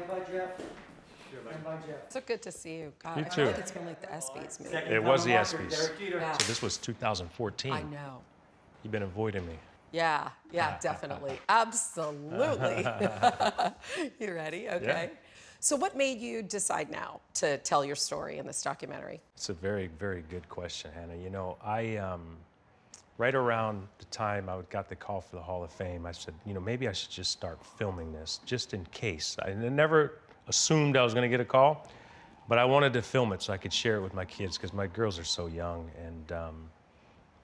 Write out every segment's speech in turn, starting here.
invite Jeff? Invite Jeff. So good to see you. God, You I too. feel like it's been like the ESPYs, maybe. It was the Marker, ESPYs. Derek Jeter. Yeah. So this was 2014. I know. You've been avoiding me. Yeah, definitely. Absolutely. You ready? Okay. Yeah. So what made you decide now to tell your story in this documentary? It's a very, very good question, Hannah. You know, right around the time I got the call for the Hall of Fame, I said, you know, maybe I should just start filming this just in case. I never assumed I was going to get a call, but I wanted to film it so I could share it with my kids because my girls are so young. And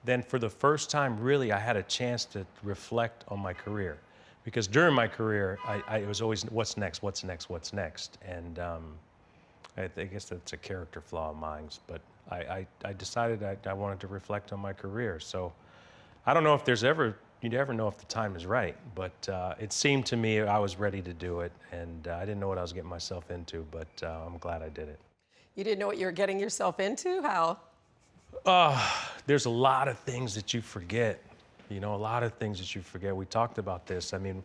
then for the first time, really, I had a chance to reflect on my career. Because during my career, it was always, what's next, what's next, what's next? And I guess that's a character flaw of mine, but I decided I wanted to reflect on my career. So I don't know if you'd ever know if the time is right, but it seemed to me I was ready to do it, and I didn't know what I was getting myself into, but I'm glad I did it. You didn't know what you were getting yourself into? How? There's a lot of things that you forget. You know, a lot of things that you forget. We talked about this. I mean,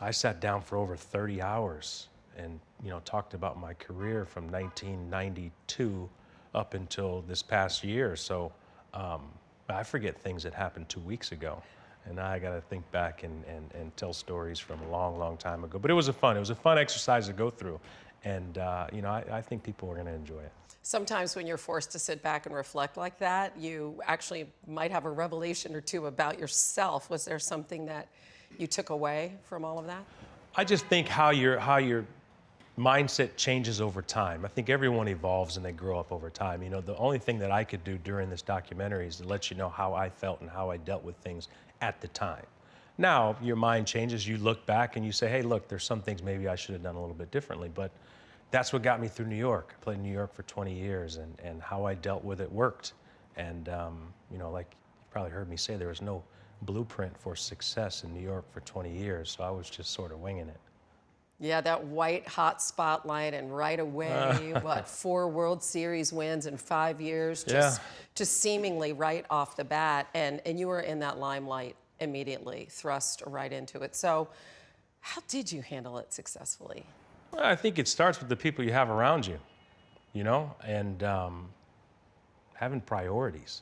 I sat down for over 30 hours and, you know, talked about my career from 1992 up until this past year. So I forget things that happened 2 weeks ago. And now I got to think back and tell stories from a long, long time ago. But it was a fun exercise to go through. And, you know, I think people are going to enjoy it. Sometimes when you're forced to sit back and reflect like that, you actually might have a revelation or two about yourself. Was there something that you took away from all of that? I just think how your mindset changes over time. I think everyone evolves and they grow up over time. You know, the only thing that I could do during this documentary is to let you know how I felt and how I dealt with things at the time. Now, your mind changes. You look back and you say, hey, look, there's some things maybe I should have done a little bit differently. But that's what got me through New York. I played in New York for 20 years, and how I dealt with it worked. And, you know, like you probably heard me say, there was no blueprint for success in New York for 20 years, so I was just sort of winging it. Yeah, that white hot spotlight, and right away, 4 World Series wins in 5 years, just seemingly right off the bat, and you were in that limelight immediately, thrust right into it. So how did you handle it successfully? Well, I think it starts with the people you have around you, you know, and having priorities.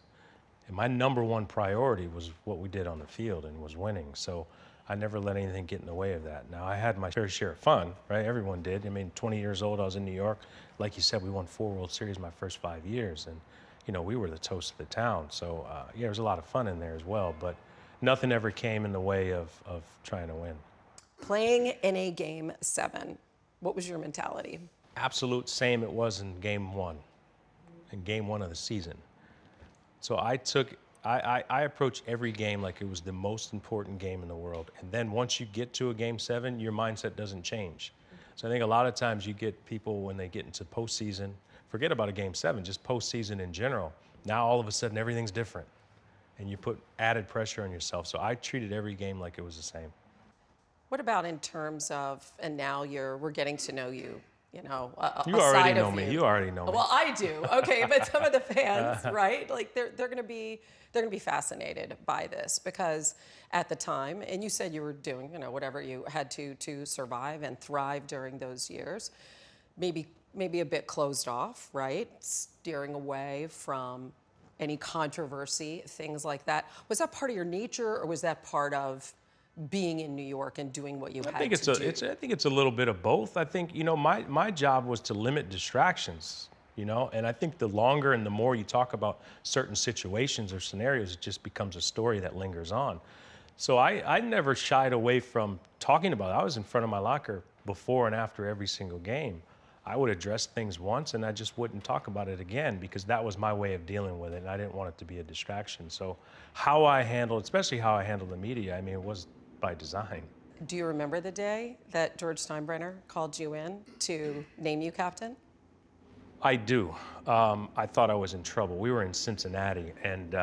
And my number one priority was what we did on the field and was winning. So I never let anything get in the way of that. Now, I had my fair share of fun, right? Everyone did. I mean, 20 years old, I was in New York. Like you said, we won 4 World Series my first 5 years. And, you know, we were the toast of the town. So, yeah, there was a lot of fun in there as well. But nothing ever came in the way of trying to win. Playing in a Game 7, what was your mentality? Absolute same it was in Game 1, in Game 1 of the season. So I approach every game like it was the most important game in the world. And then once you get to a Game 7, your mindset doesn't change. So I think a lot of times you get people when they get into postseason, forget about a Game 7, just postseason in general. Now all of a sudden everything's different and you put added pressure on yourself. So I treated every game like it was the same. What about in terms of, and now we're getting to know you, you know, You already know me. You already know me. Well, I do. Okay, but some of the fans, right? Like they're going to be fascinated by this because at the time, and you said you were doing, you know, whatever you had to survive and thrive during those years. Maybe a bit closed off, right? Steering away from any controversy, things like that. Was that part of your nature, or was that part of being in New York and doing what you had to do? I think it's a little bit of both. I think, you know, my job was to limit distractions, you know, and I think the longer and the more you talk about certain situations or scenarios, it just becomes a story that lingers on. So I never shied away from talking about it. I was in front of my locker before and after every single game. I would address things once and I just wouldn't talk about it again because that was my way of dealing with it and I didn't want it to be a distraction. So how I handled, especially how I handled the media, I mean, it was by design. Do you remember the day that George Steinbrenner called you in to name you captain? I do. I thought I was in trouble. We were in Cincinnati, and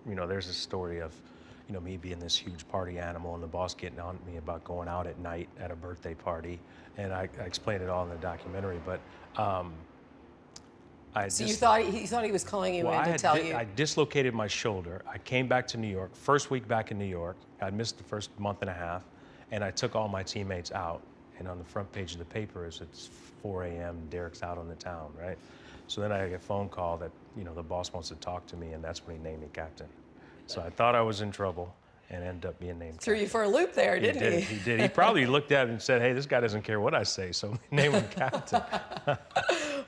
you know, there's a story of, you know, me being this huge party animal and the boss getting on me about going out at night at a birthday party, and I explained it all in the documentary. But So you thought he was calling you in to tell you? I dislocated my shoulder. I came back to New York. First week back in New York, I missed the first month and a half, and I took all my teammates out. And on the front page of the paper is it's 4 a.m., Derek's out on the town, right? So then I get a phone call that, the boss wants to talk to me, and that's when he named me captain. So I thought I was in trouble and ended up being named Threw captain. you for a loop there, didn't he? He did. He probably looked at it and said, hey, this guy doesn't care what I say, so name him captain.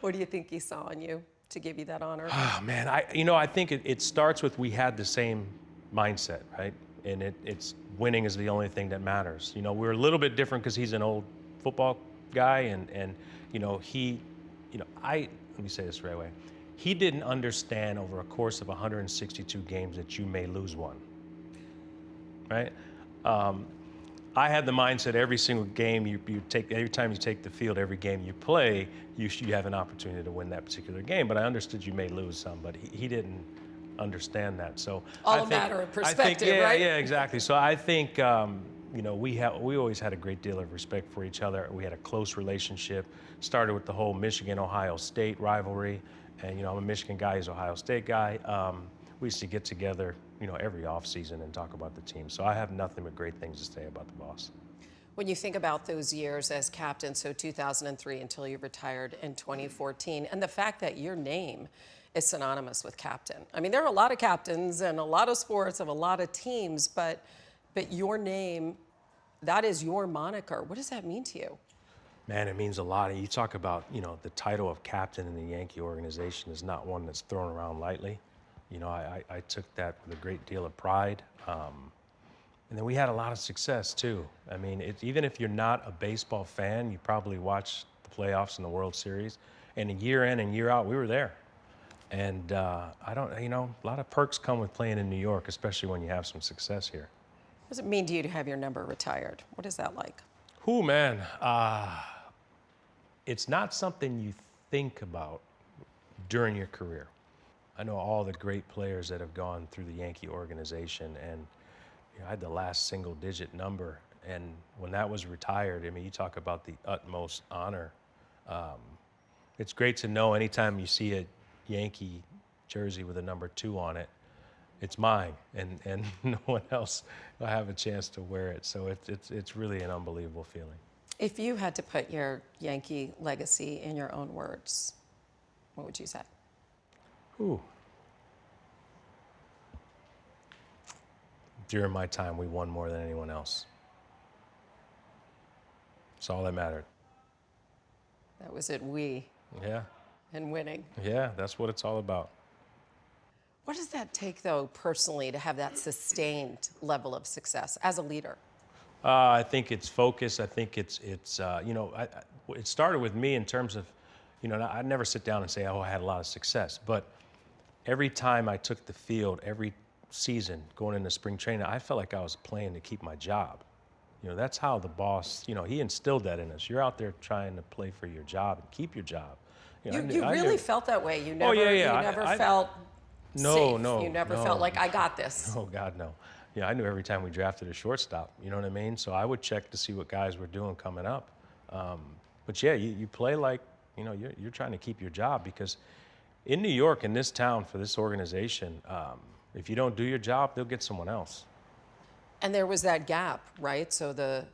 What do you think he saw in you to give you that honor? Oh, man, I think it starts with we had the same mindset, right? And it's winning is the only thing that matters. We're a little bit different because he's an old football guy, and let me say this the right way. He didn't understand over a course of 162 games that you may lose one, right? I had the mindset every single game you take, every time you take the field, every game you play, you have an opportunity to win that particular game. But I understood you may lose some, but he didn't understand that. So all a matter of perspective, right? Yeah, exactly. So I think we always had a great deal of respect for each other. We had a close relationship. Started with the whole Michigan-Ohio State rivalry, and I'm a Michigan guy, he's an Ohio State guy. We used to get together, every offseason and talk about the team. So I have nothing but great things to say about the boss. When you think about those years as captain, so 2003 until you retired in 2014, and the fact that your name is synonymous with captain. I mean, there are a lot of captains and a lot of sports of a lot of teams, but your name, that is your moniker. What does that mean to you? Man, it means a lot. And you talk about, the title of captain in the Yankee organization is not one that's thrown around lightly. I took that with a great deal of pride. And then we had a lot of success too. I mean, even if you're not a baseball fan, you probably watched the playoffs and the World Series. And year in and year out, we were there. And a lot of perks come with playing in New York, especially when you have some success here. What does it mean to you to have your number retired? What is that like? Ooh, man. It's not something you think about during your career. I know all the great players that have gone through the Yankee organization, and I had the last single-digit number. And when that was retired, I mean, you talk about the utmost honor. It's great to know anytime you see a Yankee jersey with a number 2 on it, it's mine, and no one else will have a chance to wear it. So it's really an unbelievable feeling. If you had to put your Yankee legacy in your own words, what would you say? Ooh. During my time, we won more than anyone else. It's all that mattered. That was it, we. Yeah. And winning. Yeah, that's what it's all about. What does that take, though, personally, to have that sustained level of success as a leader? I think it's focus. I think it started with me in terms of, I'd never sit down and say, oh, I had a lot of success. But every time I took the field, every season going into spring training, I felt like I was playing to keep my job. That's how the boss, he instilled that in us. You're out there trying to play for your job and keep your job. You really felt that way. You never, you never felt safe. You never felt like, I got this. Oh, God, no. I knew every time we drafted a shortstop, you know what I mean? So I would check to see what guys were doing coming up. But yeah, you play like, you're trying to keep your job, because in New York, in this town, for this organization, if you don't do your job, they'll get someone else. And there was that gap, right? So the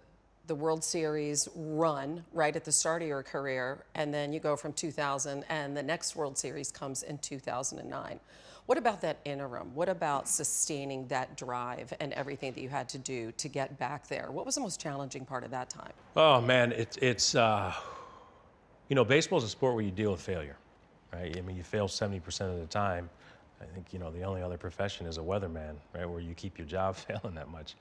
World Series run right at the start of your career, and then you go from 2000, and the next World Series comes in 2009. What about that interim? What about sustaining that drive and everything that you had to do to get back there? What was the most challenging part of that time? Oh, man, it's baseball is a sport where you deal with failure, right? I mean, you fail 70% of the time. I think, the only other profession is a weatherman, right, where you keep your job failing that much.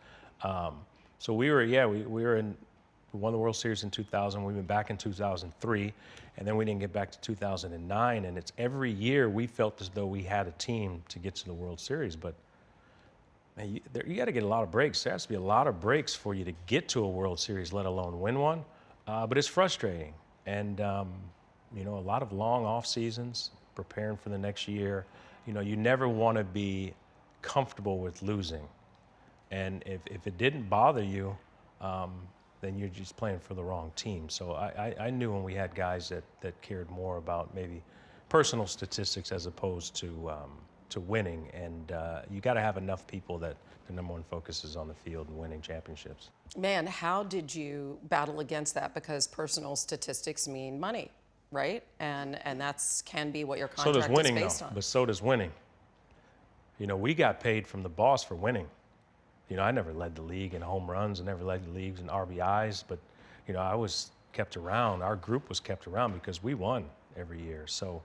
So we won the World Series in 2000. We went back in 2003, and then we didn't get back to 2009. And it's every year we felt as though we had a team to get to the World Series. But man, you got to get a lot of breaks. There has to be a lot of breaks for you to get to a World Series, let alone win one. But it's frustrating. And, a lot of long off seasons, preparing for the next year. You never want to be comfortable with losing. And if it didn't bother you, then you're just playing for the wrong team. So I knew when we had guys that cared more about maybe personal statistics as opposed to to winning, and you got to have enough people that the number one focus is on the field and winning championships. Man, how did you battle against that? Because personal statistics mean money, right? And that's can be what your contract So does winning, is based though, on. but so does winning. You know, we got paid from the boss for winning. You know, I never led the league in home runs, I never led the leagues in RBIs, but, you know, I was kept around. Our group was kept around because we won every year. So,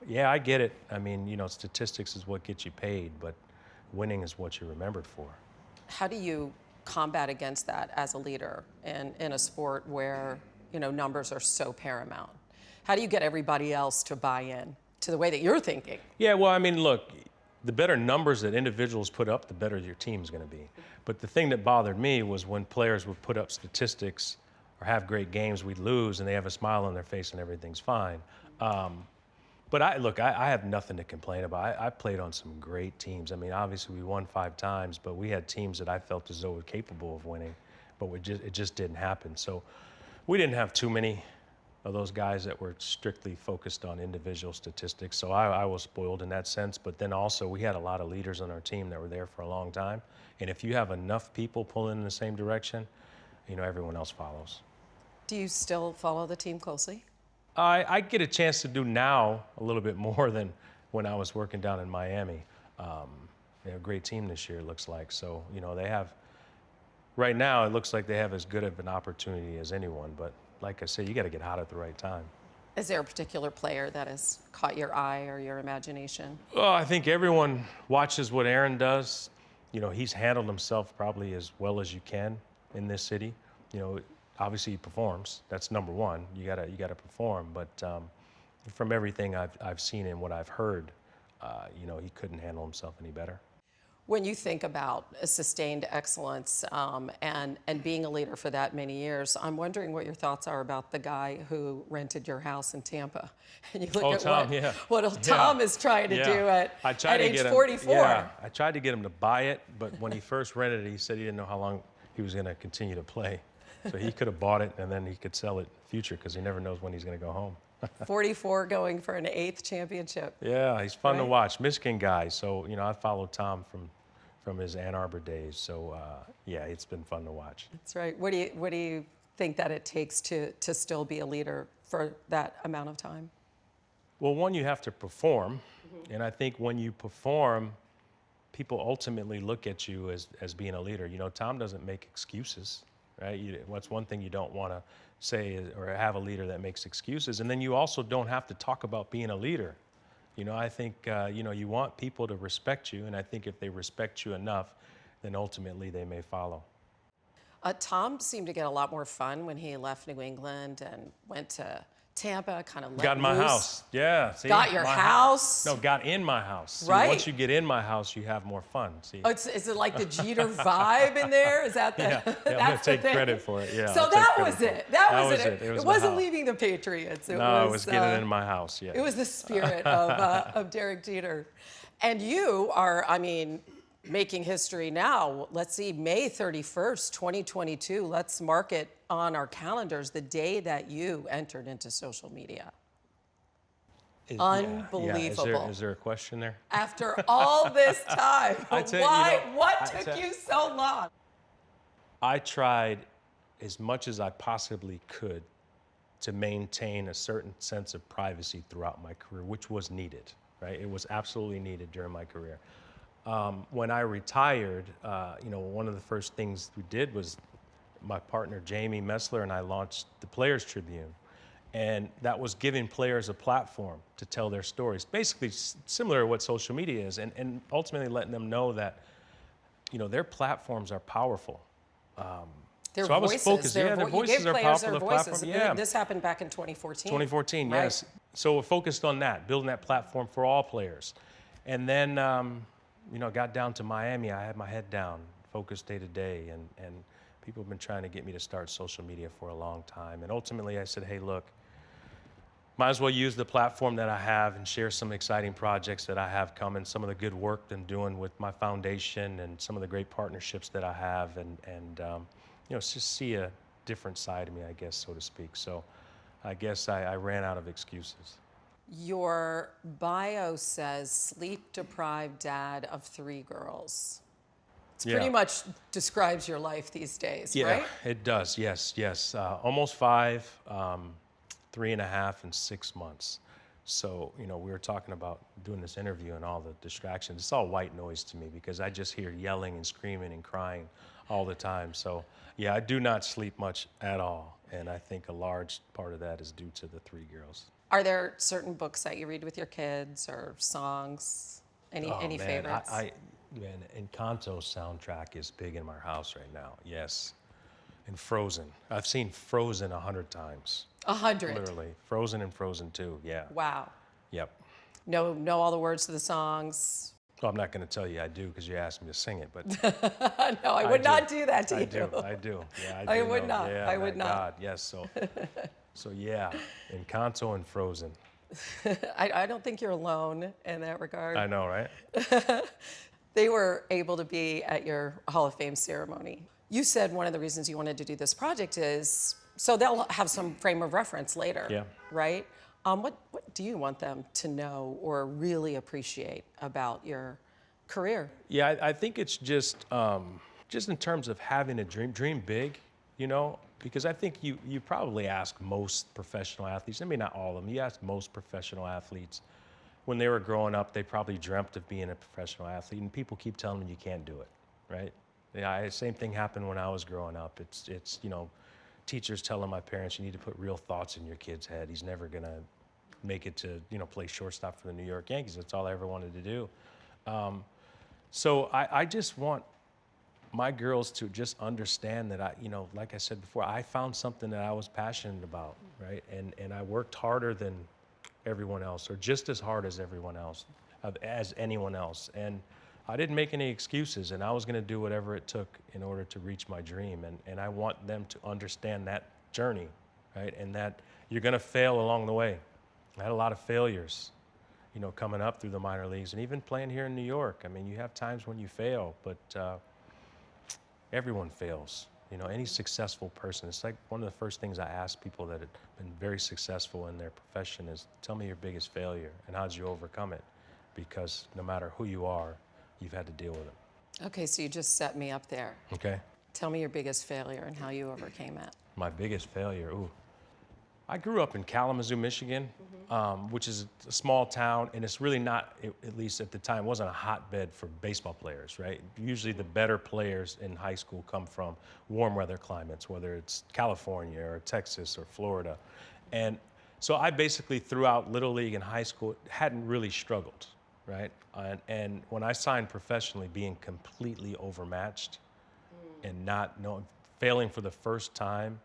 yeah, I get it. I mean, you know, statistics is what gets you paid, but winning is what you're remembered for. How do you combat against that as a leader in a sport where, you know, numbers are so paramount? How do you get everybody else to buy in to the way that you're thinking? Yeah, well, I mean, look, the better numbers that individuals put up, the better your team's going to be. But the thing that bothered me was when players would put up statistics or have great games, we'd lose, and they have a smile on their face and everything's fine. But I have nothing to complain about. I played on some great teams. I mean, obviously we won 5 times, but we had teams that I felt as though were capable of winning, but it just didn't happen. So we didn't have too many of those guys that were strictly focused on individual statistics. So I was spoiled in that sense. But then also we had a lot of leaders on our team that were there for a long time. And if you have enough people pulling in the same direction, you know, everyone else follows. Do you still follow the team closely? I get a chance to do now a little bit more than when I was working down in Miami. They have a great team this year, it looks like. So, you know, they have, right now, it looks like they have as good of an opportunity as anyone. But like I said, you got to get hot at the right time. Is there a particular player that has caught your eye or your imagination? Well, I think everyone watches what Aaron does. You know, he's handled himself probably as well as you can in this city. You know, obviously he performs. That's number one. You gotta perform. But from everything I've seen and what I've heard, you know, he couldn't handle himself any better. When you think about a sustained excellence and being a leader for that many years, I'm wondering what your thoughts are about the guy who rented your house in Tampa. And you look at Tom, what Tom is trying to do at age 44. Yeah, I tried to get him to buy it, but when he first rented it, he said he didn't know how long he was going to continue to play. So he could have bought it and then he could sell it in the future because he never knows when he's going to go home. 44 going for an 8th championship. Yeah, he's fun to watch. Michigan guy. So, you know, I followed Tom from his Ann Arbor days. So, yeah, it's been fun to watch. That's right. What do you think that it takes to still be a leader for that amount of time? Well, one, you have to perform. And I think when you perform, people ultimately look at you as being a leader. You know, Tom doesn't make excuses, right? What's one thing you don't want to say or have a leader that makes excuses. And then you also don't have to talk about being a leader. You know, I think, you know, you want people to respect you, and I think if they respect you enough, then ultimately they may follow. Tom seemed to get a lot more fun when he left New England and went to Tampa, kind of let Got in my loose. house, yeah. See, Got your house. No, got in my house. See, Right. Once you get in my house, you have more fun. See. Oh, is it like the Jeter vibe in there? Is that the? Yeah, I'm that's gonna the take thing? credit for it. Yeah. So I'll take that credit was for it. That was it. It was It my wasn't house. leaving the Patriots. No, I was getting in my house. Yeah. It was the spirit of Derek Jeter. And you are, I mean, making history now. Let's see, May 31st, 2022. Let's mark it on our calendars, the day that you entered into social media. Unbelievable. Yeah. Is there a question there? After all this time, what took you so long? I tried as much as I possibly could to maintain a certain sense of privacy throughout my career, which was needed, right? It was absolutely needed during my career. When I retired, you know, one of the first things we did was my partner, Jamie Messler, and I launched the Players Tribune. And that was giving players a platform to tell their stories, basically similar to what social media is, and ultimately letting them know that, you know, their platforms are powerful. Their so voices, I was focused. their their you voices gave are players powerful. their The voices. platform, yeah. This happened back in 2014. 2014, right? yes. So we're focused on that, building that platform for all players. And then, you know, got down to Miami. I had my head down, focused day to day, and people have been trying to get me to start social media for a long time. And ultimately I said, hey, look, might as well use the platform that I have and share some exciting projects that I have coming, some of the good work I'm doing with my foundation and some of the great partnerships that I have, and you know, just see a different side of me, I guess, so to speak. So I guess I ran out of excuses. Your bio says sleep-deprived dad of 3 girls. It's pretty much describes your life these days, Yeah, right? it does. Yes, yes. Almost 5, 3.5, and 6 months. So, we were talking about doing this interview and all the distractions. It's all white noise to me because I just hear yelling and screaming and crying all the time. So, yeah, I do not sleep much at all. And I think a large part of that is due to the 3 girls. Are there certain books that you read with your kids or songs? Any Man, favorites? Man, Encanto soundtrack is big in my house right now. Yes, and Frozen. I've seen Frozen 100 times. 100. Literally, Frozen and Frozen 2. Yeah. Wow. Yep. Know all the words to the songs. Well, I'm not going to tell you I do because you asked me to sing it, but No, I would not do that to you. I do. Yeah, I do would know. not. Yeah, I would my not. God, yes. So yeah, Encanto and Frozen. I don't think you're alone in that regard. I know, right? They were able to be at your Hall of Fame ceremony. You said one of the reasons you wanted to do this project is so they'll have some frame of reference later, Yeah. right? What do you want them to know or really appreciate about your career? Yeah, I think it's just in terms of having a dream big, because I think you probably ask most professional athletes, I mean, not all of them, you ask most professional athletes, when they were growing up, they probably dreamt of being a professional athlete, and people keep telling them you can't do it, right? Yeah, same thing happened when I was growing up. It's teachers telling my parents, you need to put real thoughts in your kid's head. He's never going to make it to, play shortstop for the New York Yankees. That's all I ever wanted to do. So I just want my girls to just understand that like I said before, I found something that I was passionate about, right? And I worked harder than everyone else, or just as hard as everyone else, as anyone else. And I didn't make any excuses, and I was going to do whatever it took in order to reach my dream. And I want them to understand that journey, right? And that you're going to fail along the way. I had a lot of failures, coming up through the minor leagues and even playing here in New York. I mean, you have times when you fail, but everyone fails. Any successful person, it's like one of the first things I ask people that have been very successful in their profession is, tell me your biggest failure and how did you overcome it? Because no matter who you are, you've had to deal with it. Okay, so you just set me up there. Okay. Tell me your biggest failure and how you overcame it. My biggest failure, I grew up in Kalamazoo, Michigan, which is a small town, and it's really not, at least at the time, wasn't a hotbed for baseball players, right? Usually the better players in high school come from warm weather climates, whether it's California or Texas or Florida. And so I basically, throughout Little League and high school, hadn't really struggled, right? And when I signed professionally, being completely overmatched and not knowing, failing for the first time,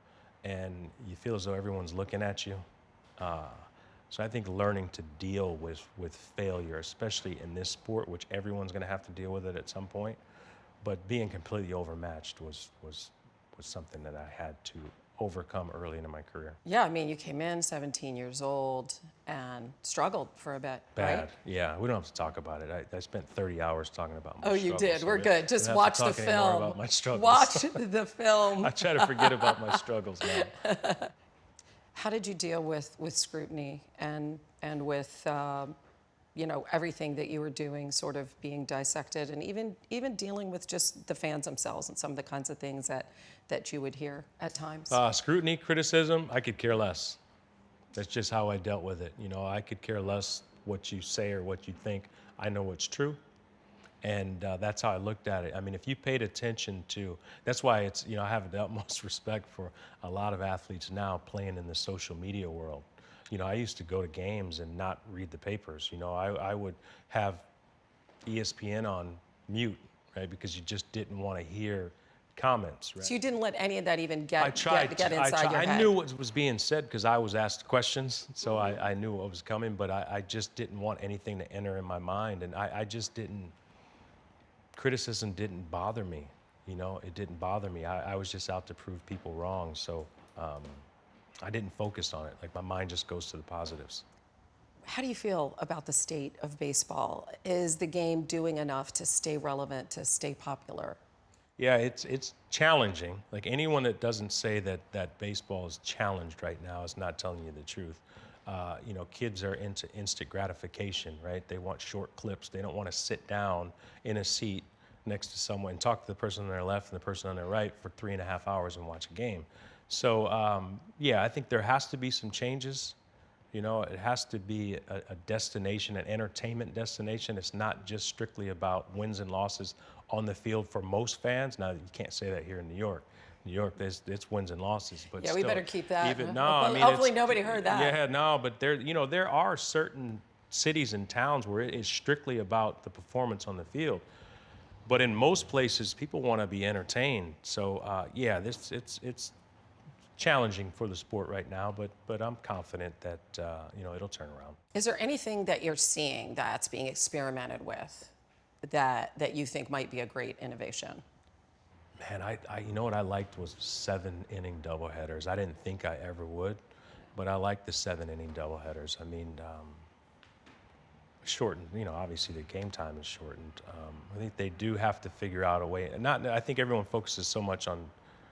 and you feel as though everyone's looking at you. So I think learning to deal with failure, especially in this sport, which everyone's going to have to deal with it at some point, but being completely overmatched was something that I had to overcome early in my career. Yeah, I mean, you came in 17 years old and struggled for a bit, Bad, right? yeah. We don't have to talk about it. I spent 30 hours talking about my Oh, struggles. you did. So We're good. Just watch the don't have to talk anymore film. about my struggles. Watch the film. I try to forget about my struggles now. How did you deal with scrutiny and with everything that you were doing, sort of being dissected, and even dealing with just the fans themselves and some of the kinds of things that you would hear at times? Scrutiny, criticism, I could care less. That's just how I dealt with it. I could care less what you say or what you think. I know what's true. And that's how I looked at it. I mean, if you paid attention to, that's why it's, I have the utmost respect for a lot of athletes now playing in the social media world. I used to go to games and not read the papers. I would have ESPN on mute, right? Because you just didn't want to hear comments, right? So you didn't let any of that even get inside your head? I knew what was being said because I was asked questions, so I knew what was coming, but I just didn't want anything to enter in my mind, and I just didn't. Criticism didn't bother me, it didn't bother me. I was just out to prove people wrong, so I didn't focus on it. Like, my mind just goes to the positives. How do you feel about the state of baseball? Is the game doing enough to stay relevant, to stay popular? Yeah, it's challenging. Like, anyone that doesn't say that baseball is challenged right now is not telling you the truth. You know, kids are into instant gratification, right? They want short clips. They don't want to sit down in a seat next to someone and talk to the person on their left and the person on their right for 3.5 hours and watch a game. So, yeah, I think there has to be some changes. You know, it has to be a destination, an entertainment destination. It's not just strictly about wins and losses on the field for most fans. Now, you can't say that here in New York. New York, it's wins and losses, but Yeah, still, we better keep that. Even, no, I mean, Hopefully nobody heard that. Yeah, no, but there, you know, there are certain cities and towns where it is strictly about the performance on the field. But in most places, people want to be entertained. So, yeah, it's challenging for the sport right now, but I'm confident that you know, it'll turn around. Is there anything that you're seeing that's being experimented with that you think might be a great innovation? Man, I you know what I liked was 7-inning doubleheaders. I didn't think I ever would, but I like the 7-inning doubleheaders. I mean, shortened. You know, obviously the game time is shortened. I think they do have to figure out a way. I think everyone focuses so much on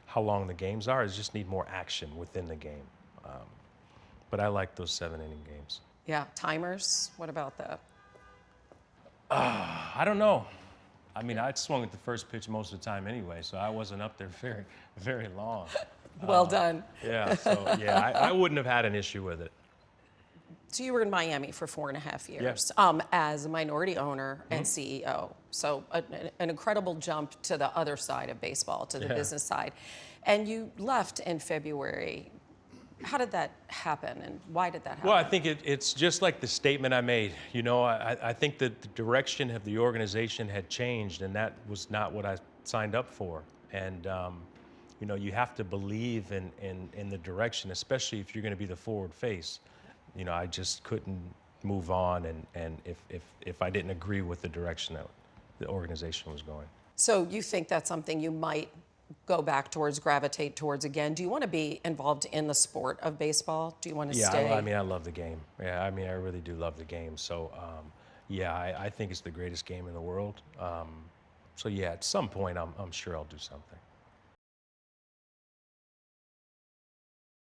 how long the games are. Is just need more action within the game. But I like those 7-inning games. Yeah, timers. What about that? I don't know. I mean, I swung at the first pitch most of the time anyway, so I wasn't up there very, very long. Well done. Yeah, so yeah, I wouldn't have had an issue with it. So you were in Miami for 4.5 years Yeah. as a minority owner and CEO. So an incredible jump to the other side of baseball, to the business side. And you left in February. How did that happen, and why did that happen? Well, I think it's just like the statement I made. You know, I think that the direction of the organization had changed, and that was not what I signed up for. And, you know, you have to believe in the direction, especially if you're going to be the forward face. You know, I just couldn't move on, and if I didn't agree with the direction that the organization was going. So you think that's something you might go back towards, gravitate towards again? Do you want to be involved in the sport of baseball? Do you want to stay? Yeah, I mean, I love the game. Yeah, I mean, I really do love the game. So, yeah, I think it's the greatest game in the world. So, yeah, at some point, I'm sure I'll do something.